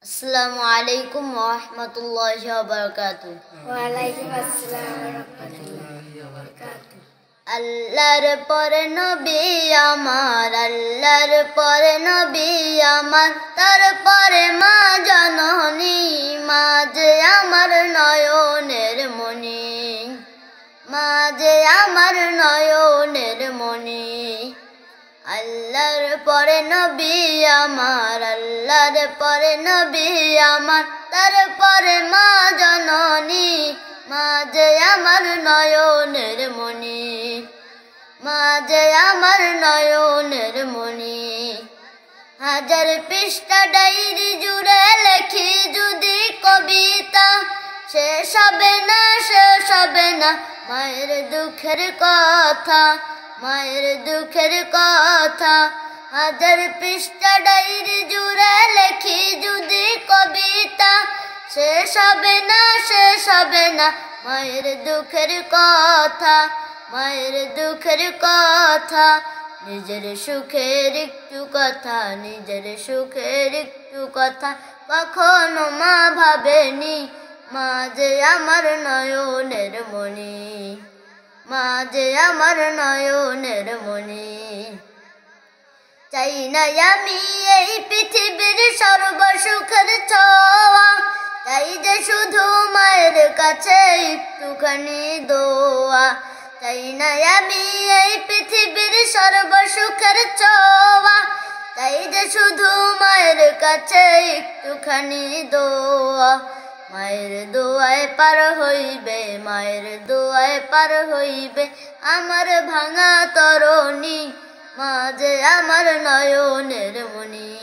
আসসালামু আলাইকুম ওয়া রাহমাতুল্লাহি ওয়া বারাকাতুহু। ওয়া আলাইকুম আসসালাম ওয়া রাহমাতুল্লাহি ওয়া বারাকাতুহু। আল্লাহর পরে নবী আমার, আল্লাহর পরে নবী আমার, তারপরে মা জননী, মা যে আমার নয়নের মণি, মা যে আমার নয়নের মণি। আল্লাহর পরে নবী আমার, আল্লাহর পরে নবী আমার, তারপরে মা জননী, মা যে আমার নয়নের মণি, মা যে আমার নয়নের মণি। হাজার পৃষ্ঠা ডায়েরি জুড়ে লেখি যদি কবিতা, শেষ হবে না, শেষ হবে না মায়ের দুঃখের কথা, মায়ের দুঃখের কথা। হাজার পৃষ্ঠা ডায়েরি জুড়ে লেখি যদি কবিতা, শেষ হবে না, শেষ হবে না মায়ের দুঃখের কথা, মায়ের দুঃখের কথা। নিজের সুখের একটু কথা, নিজের সুখের একটু কথা কখনো মা ভাবেনি, মা যে আমার নয়নের মণি, মা যে আমার নয়নের মণি। চাই না আমি এই পৃথিবীর সর্বসুখের ছোঁয়া, চাই যে শুধু মায়ের কাছে একটুখানি দোয়া। চাই না আমি এই পৃথিবীর সর্বসুখের ছোঁয়া, চাই যে শুধু মায়ের কাছে একটুখানি দোয়া। মায়ের দোয়ায় পার হইবে, মায়ের দোয়ায় পার হইবে আমার ভাঙা তরণী, মা যে আমার নয়নের মণি,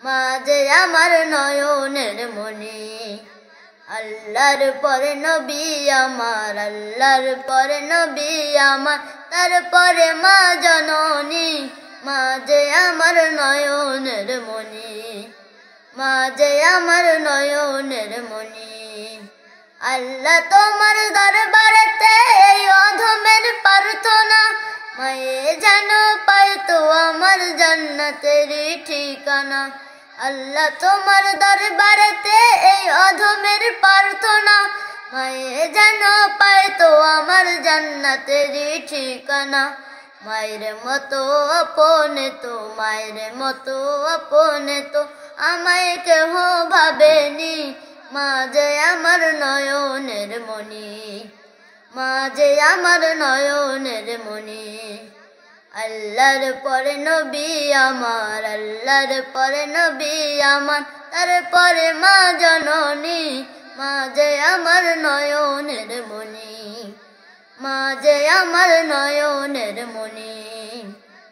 মা যে আমার নয়নের মণি। আল্লাহর পরে নবী আমার, আল্লাহর পরে নবী আমার, তারপরে মা জননী, মা যে আমার নয়নের মণি, মা যে আমার নয়নের মণি। আল্লাহ তোমার দরবারেতে এই অধমের প্রার্থনা, মায়ে যেন পাইতো আমার জান্নাতের ঠিকানা। আল্লাহ তোমার দরবারেতে এই অধমের প্রার্থনা, মায়ে যেন পাইতো আমার জান্নাতের ঠিকানা। মায়ের মতো আপনে তো, মায়ের মতো আপনে তো আমায় কেহ ভাবেনি, মা যে আমার নয়নের মণি, মা যে আমার নয়নের মণি। আল্লাহর পরে নবী আমার, আল্লাহর পরে নবী আমার, তারপরে মা জননী, মা যে আমার নয়নের মণি, মা যে আমার নয়নের মণি।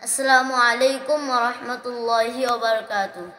আসসালামু আলাইকুম ওয়া রাহমাতুল্লাহি ওয়া বারাকাতুহু।